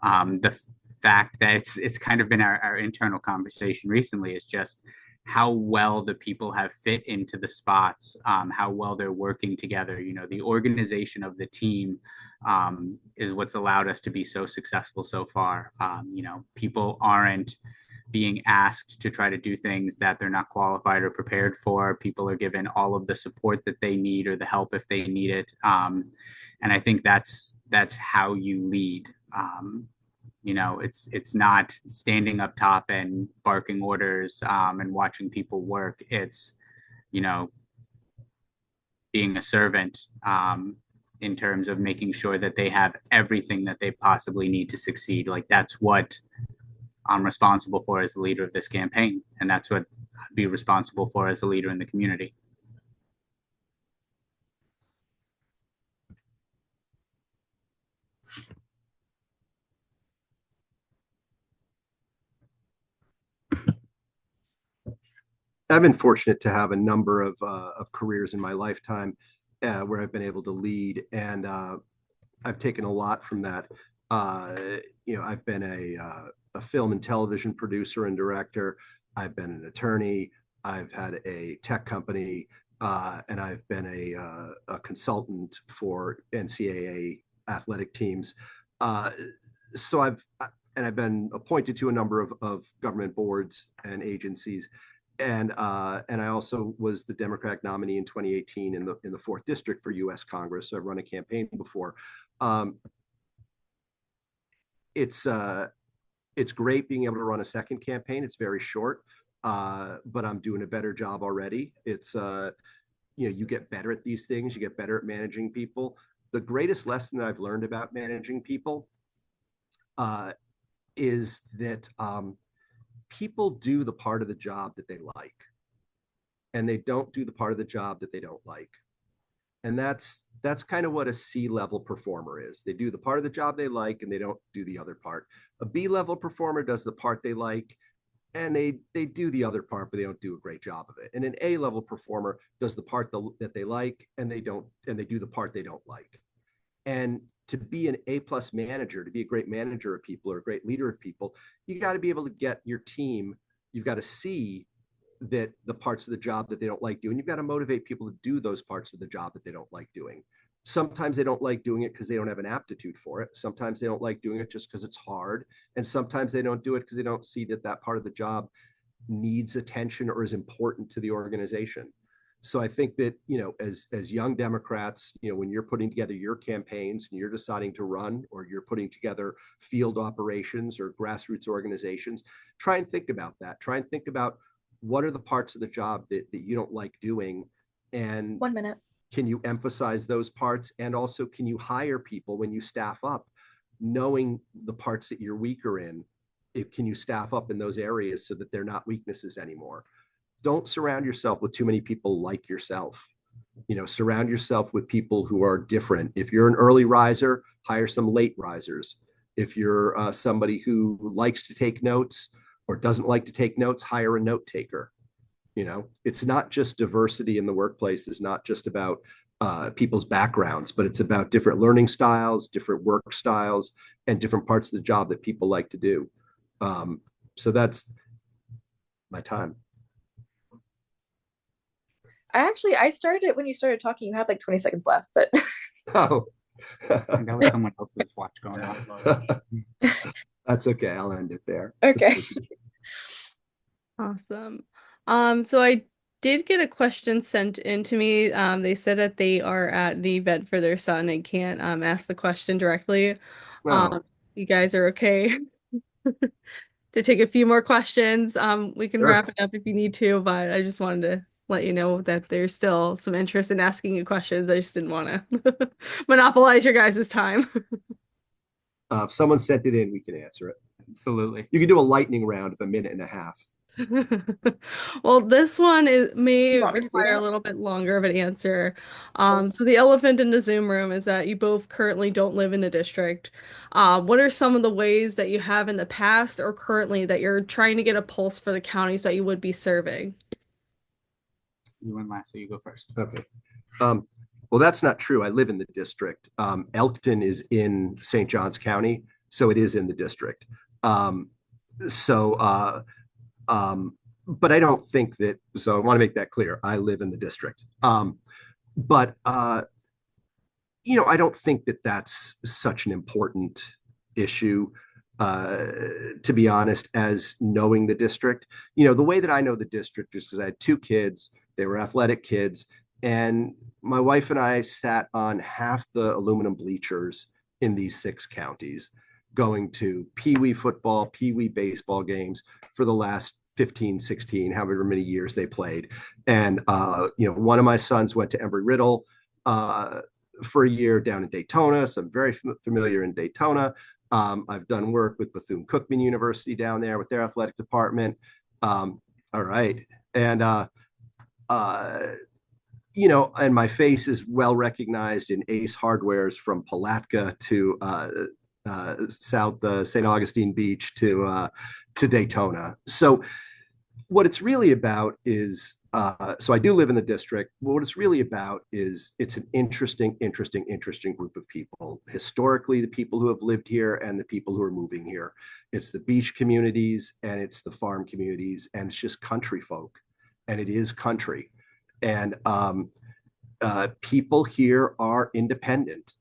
the fact that it's kind of been our internal conversation recently is just, how well the people have fit into the spots, how well they're working together. You know, the organization of the team is what's allowed us to be so successful so far. You know, people aren't being asked to try to do things that they're not qualified or prepared for. People are given all of the support that they need or the help if they need it. And I think that's how you lead. You know, it's not standing up top and barking orders and watching people work. It's, you know, being a servant in terms of making sure that they have everything that they possibly need to succeed. Like that's what I'm responsible for as the leader of this campaign, and that's what I'd be responsible for as a leader in the community. I've been fortunate to have a number of careers in my lifetime where I've been able to lead, and I've taken a lot from that. You know, I've been a film and television producer and director. I've been an attorney. I've had a tech company, and I've been a consultant for NCAA athletic teams. So I've been appointed to a number of government boards and agencies. And I also was the Democratic nominee in 2018 in the fourth district for U.S. Congress. So I've run a campaign before. It's great being able to run a second campaign. It's very short, but I'm doing a better job already. It's you know, you get better at these things. You get better at managing people. The greatest lesson that I've learned about managing people is that people do the part of the job that they like, and they don't do the part of the job that they don't like. And that's kind of what a C-level performer is. They do the part of the job they like, and they don't do the other part. A B-level performer does the part they like, and they do the other part, but they don't do a great job of it. And an A-level performer does the part that they like, and they do the part they don't like. And to be an A-plus manager, to be a great manager of people or a great leader of people, you got to be able to get your team, you've got to see that the parts of the job that they don't like doing, you've got to motivate people to do those parts of the job that they don't like doing. Sometimes they don't like doing it because they don't have an aptitude for it. Sometimes they don't like doing it just because it's hard. And sometimes they don't do it because they don't see that part of the job needs attention or is important to the organization. So I think that, you know, as young Democrats, you know, when you're putting together your campaigns and you're deciding to run, or you're putting together field operations or grassroots organizations, try and think about that. Try and think about what are the parts of the job that you don't like doing, and 1 minute. can you emphasize those parts? And also, can you hire people when you staff up, knowing the parts that you're weaker in? Can you staff up in those areas so that they're not weaknesses anymore? Don't surround yourself with too many people like yourself. You know, surround yourself with people who are different. If you're an early riser, hire some late risers. If you're somebody who likes to take notes or doesn't like to take notes, hire a note taker. You know, it's not just diversity in the workplace. It's not just about people's backgrounds, but it's about different learning styles, different work styles, and different parts of the job that people like to do. So that's my time. I started it when you started talking. You had like 20 seconds left, but Oh, That was someone else's watch going on. that's okay. I'll end it there. okay. Awesome. So I did get a question sent in to me. They said that they are at the event for their son and can't ask the question directly. Well, You guys are okay to take a few more questions. We can sure. wrap it up if you need to, but I just wanted to let you know that there's still some interest in asking you questions. I just didn't want to monopolize your guys' time. If someone sent it in, we can answer it. Absolutely. You can do a lightning round of a minute and a half. Well, this one may You want me to do require a that? little bit longer of an answer. So the elephant in the Zoom room is that you both currently don't live in the district. What are some of the ways that you have in the past or currently that you're trying to get a pulse for the counties that you would be serving? You went last, so you go first. Okay. Well, that's not true. I live in the district. Elkton is in St. Johns County, so it is in the district. So but I don't think that. So I want to make that clear. I live in the district, but I don't think that that's such an important issue. To be honest, as knowing the district, the way that I know the district is because I had two kids. They were athletic kids, and my wife and I sat on half the aluminum bleachers in these 6 counties, going to Pee Wee football, Pee Wee baseball games for the last 15, 16, however many years they played. And, one of my sons went to Embry-Riddle for a year down in Daytona. So I'm very familiar in Daytona. I've done work with Bethune-Cookman University down there with their athletic department. All right. And, and my face is well recognized in Ace Hardwares from Palatka to South St. Augustine Beach to Daytona. So what it's really about is, so I do live in the district. What it's really about is it's an interesting group of people. Historically, the people who have lived here and the people who are moving here. It's the beach communities and it's the farm communities and it's just country folk. And it is country. And people here are independent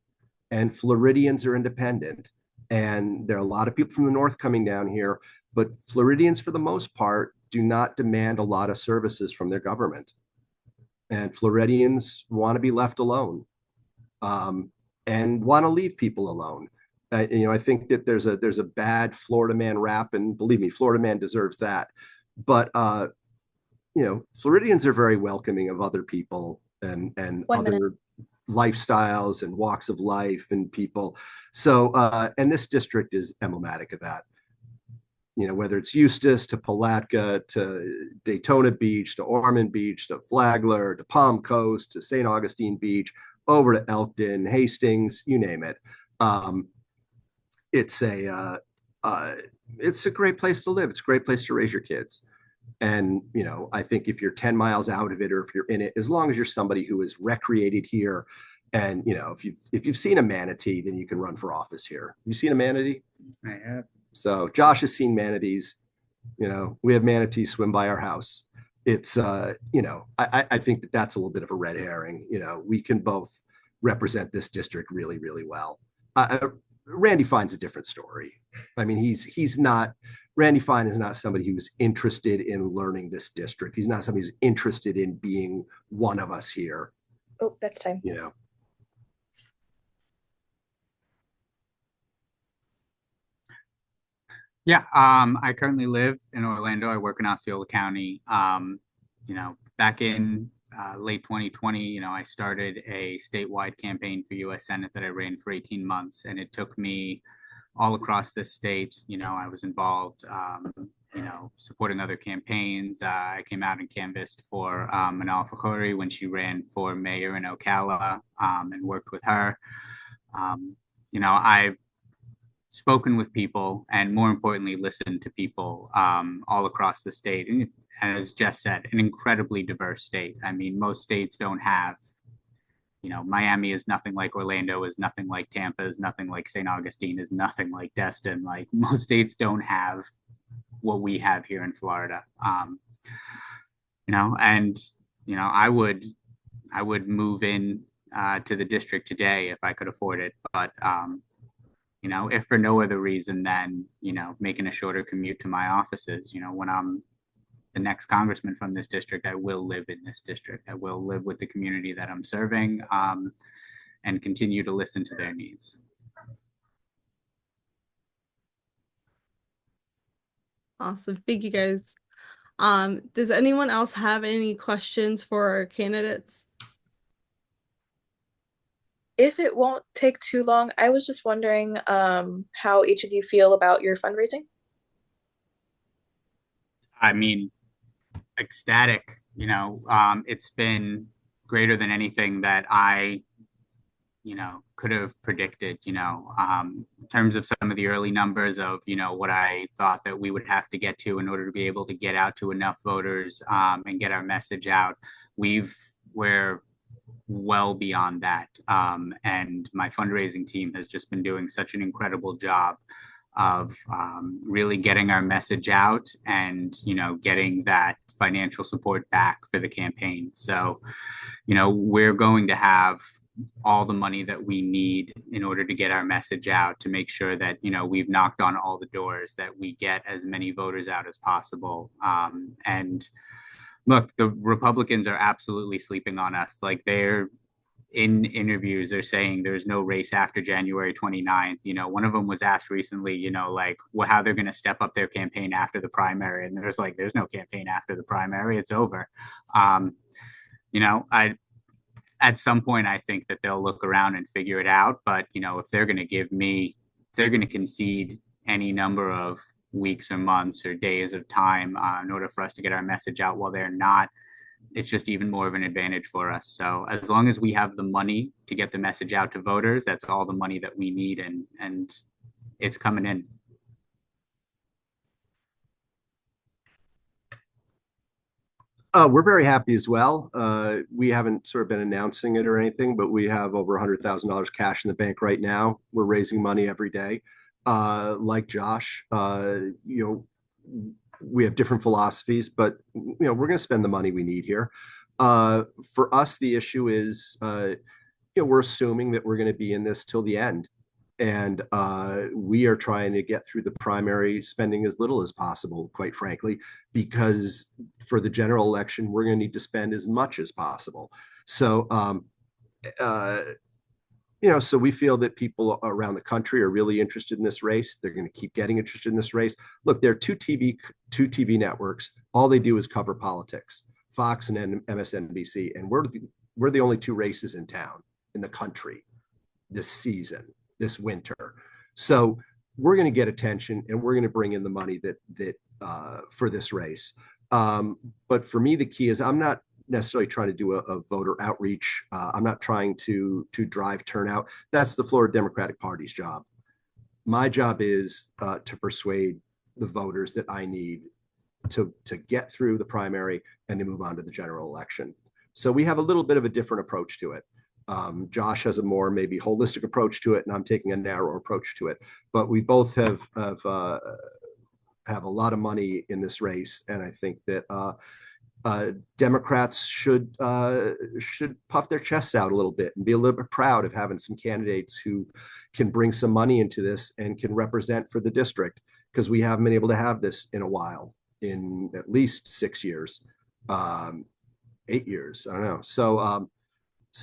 and Floridians are independent. And there are a lot of people from the north coming down here, but Floridians, for the most part, do not demand a lot of services from their government. And Floridians want to be left alone and want to leave people alone. I think that there's a bad Florida man rap, and believe me, Florida man deserves that. But Floridians are very welcoming of other people and other lifestyles and walks of life and people. So, and this district is emblematic of that. Whether it's Eustis to Palatka to Daytona Beach to Ormond Beach to Flagler to Palm Coast to St. Augustine Beach, over to Elkton, Hastings, you name it. It's a great place to live. It's a great place to raise your kids. And, I think if you're 10 miles out of it or if you're in it, as long as you're somebody who is recreated here and, if you've seen a manatee, then you can run for office here. You seen a manatee? I have. So Josh has seen manatees. We have manatees swim by our house. It's, I think that that's a little bit of a red herring. We can both represent this district really, really well. Randy Fine's a different story. I mean, Randy Fine is not somebody who's interested in learning this district. He's not somebody who's interested in being one of us here. Oh, that's time. Yeah, I currently live in Orlando. I work in Osceola County. Back in late 2020, I started a statewide campaign for U.S. Senate that I ran for 18 months, and it took me all across this state. I was involved, supporting other campaigns. I came out and canvassed for Manal Fakhoury when she ran for mayor in Ocala, and worked with her. I've spoken with people and more importantly, listened to people all across the state. And as Jeff said, an incredibly diverse state. I mean, most states don't have, Miami is nothing like Orlando, is nothing like Tampa, is nothing like St. Augustine, is nothing like Destin. Like most states don't have what we have here in Florida. I would move in to the district today if I could afford it. But if for no other reason than, making a shorter commute to my offices, when I'm the next congressman from this district, I will live in this district. I will live with the community that I'm serving, and continue to listen to their needs. Awesome. Thank you guys. Does anyone else have any questions for our candidates? If it won't take too long, I was just wondering how each of you feel about your fundraising. I mean, ecstatic. It's been greater than anything that I could have predicted. In terms of some of the early numbers of what I thought that we would have to get to in order to be able to get out to enough voters, and get our message out, we're well beyond that. And my fundraising team has just been doing such an incredible job. of really getting our message out and, getting that financial support back for the campaign. So, we're going to have all the money that we need in order to get our message out to make sure that, we've knocked on all the doors, that we get as many voters out as possible. And look, the Republicans are absolutely sleeping on us. Like, they're in interviews, they're saying there's no race after January 29th. One of them was asked recently, like, how they're going to step up their campaign after the primary. And there's no campaign after the primary. It's over. I at some point, I think that they'll look around and figure it out. But, if they're going to they're going to concede any number of weeks or months or days of time in order for us to get our message out while they're not, it's just even more of an advantage for us. So as long as we have the money to get the message out to voters, that's all the money that we need. And it's coming in. We're very happy as well. We haven't sort of been announcing it or anything, but we have over $100,000 cash in the bank right now. We're raising money every day. Like Josh, we have different philosophies, but we're going to spend the money we need here. For us, the issue is, we're assuming that we're going to be in this till the end. And we are trying to get through the primary spending as little as possible, quite frankly, because for the general election, we're going to need to spend as much as possible. So, so we feel that people around the country are really interested in this race. They're going to keep getting interested in this race. Look, there are two TV networks. All they do is cover politics, Fox and MSNBC, and we're the only two races in town in the country this season, this winter. So we're going to get attention, and we're going to bring in the money that for this race. But for me, the key is I'm not necessarily trying to do a voter outreach. I'm not trying to drive turnout. That's the Florida Democratic Party's job. My job is to persuade the voters that I need to get through the primary and to move on to the general election. So we have a little bit of a different approach to it. Josh has a more maybe holistic approach to it, and I'm taking a narrow approach to it. But we both have a lot of money in this race, and I think that Democrats should puff their chests out a little bit and be a little bit proud of having some candidates who can bring some money into this and can represent for the district, because we haven't been able to have this in a while, in at least 6 years, 8 years. I don't know. So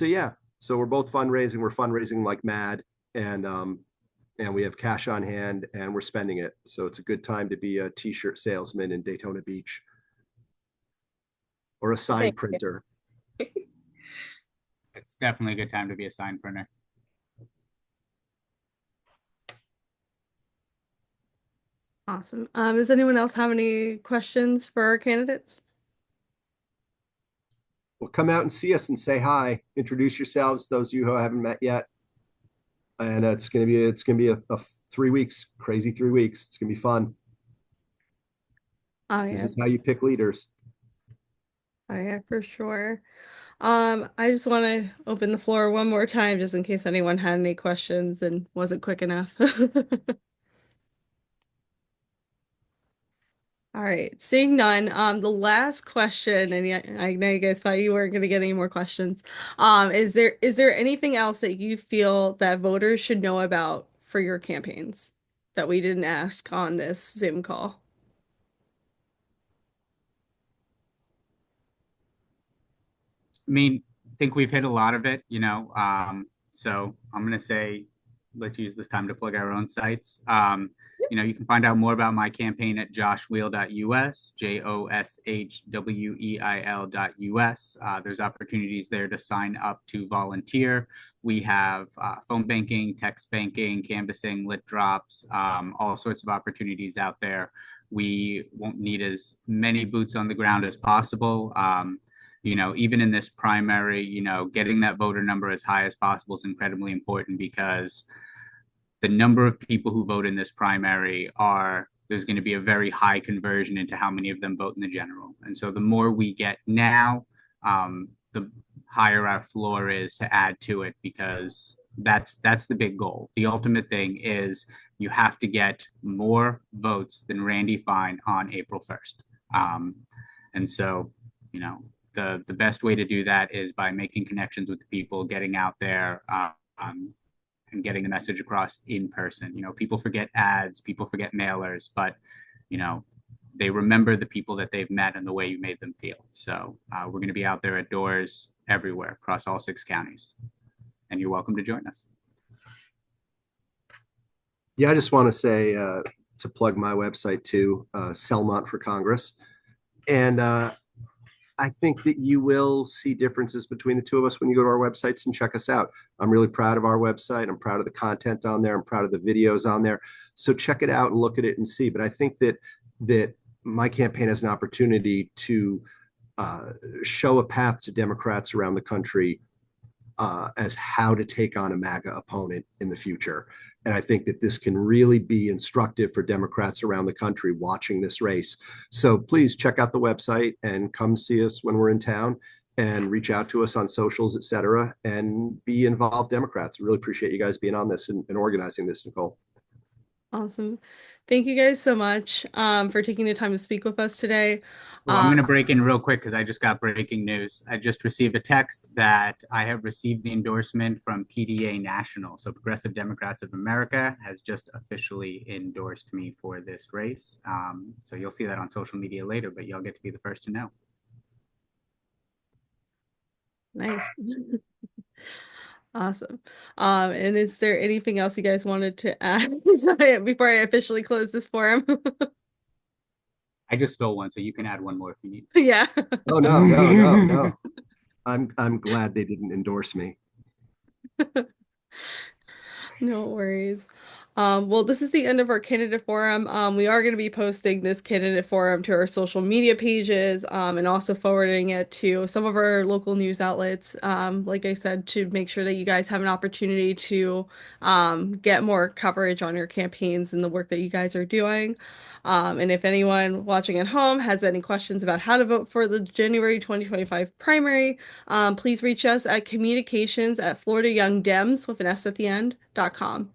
yeah. So we're both fundraising. We're fundraising like mad, and we have cash on hand, and we're spending it. So it's a good time to be a t-shirt salesman in Daytona Beach, or a sign printer. It's definitely a good time to be a sign printer. Awesome. Does anyone else have any questions for our candidates? Well, come out and see us and say hi. Introduce yourselves, those of you who haven't met yet. And it's gonna be a 3 weeks, crazy 3 weeks. It's gonna be fun. Oh yeah. This is how you pick leaders. Oh yeah, for sure. I just want to open the floor one more time just in case anyone had any questions and wasn't quick enough. All right, seeing none. The last question, and yeah, I know you guys thought you weren't going to get any more questions. Is there anything else that you feel that voters should know about for your campaigns that we didn't ask on this Zoom call? I mean, I think we've hit a lot of it, so I'm going to say, let's use this time to plug our own sites. You can find out more about my campaign at joshweil.us, joshweil.us. There's opportunities there to sign up to volunteer. We have phone banking, text banking, canvassing, lit drops, all sorts of opportunities out there. We won't need as many boots on the ground as possible. Even in this primary, getting that voter number as high as possible is incredibly important, because the number of people who vote in this primary there's going to be a very high conversion into how many of them vote in the general. And so the more we get now, the higher our floor is to add to it, because that's the big goal. The ultimate thing is you have to get more votes than Randy Fine on April 1st. And so, you know, the best way to do that is by making connections with the people, getting out there, and getting the message across in person. You know, people forget ads, people forget mailers, but you know, they remember the people that they've met and the way you made them feel. So we're going to be out there at doors everywhere across all 6 counties, and you're welcome to join us. Yeah, I just want to say to plug my website too, Selmont for Congress. And I think that you will see differences between the two of us when you go to our websites and check us out. I'm really proud of our website. I'm proud of the content on there. I'm proud of the videos on there. So check it out and look at it and see. But I think that my campaign has an opportunity to show a path to Democrats around the country as how to take on a MAGA opponent in the future. And I think that this can really be instructive for Democrats around the country watching this race. So please check out the website and come see us when we're in town and reach out to us on socials, et cetera, and be involved Democrats. I really appreciate you guys being on this and organizing this, Nicole. Awesome. Thank you guys so much for taking the time to speak with us today. Well, I'm going to break in real quick because I just got breaking news. I just received a text that I have received the endorsement from PDA National. So Progressive Democrats of America has just officially endorsed me for this race. So you'll see that on social media later, but you'll get to be the first to know. Nice. Awesome. And is there anything else you guys wanted to add before I officially close this forum? I just stole one, so you can add one more if you need. Yeah. Oh, no. I'm glad they didn't endorse me. No worries. Well, this is the end of our candidate forum. We are going to be posting this candidate forum to our social media pages, and also forwarding it to some of our local news outlets, like I said, to make sure that you guys have an opportunity to get more coverage on your campaigns and the work that you guys are doing. And if anyone watching at home has any questions about how to vote for the January 2025 primary, please reach us at communications@FloridaYoungDems with an S at the end.com.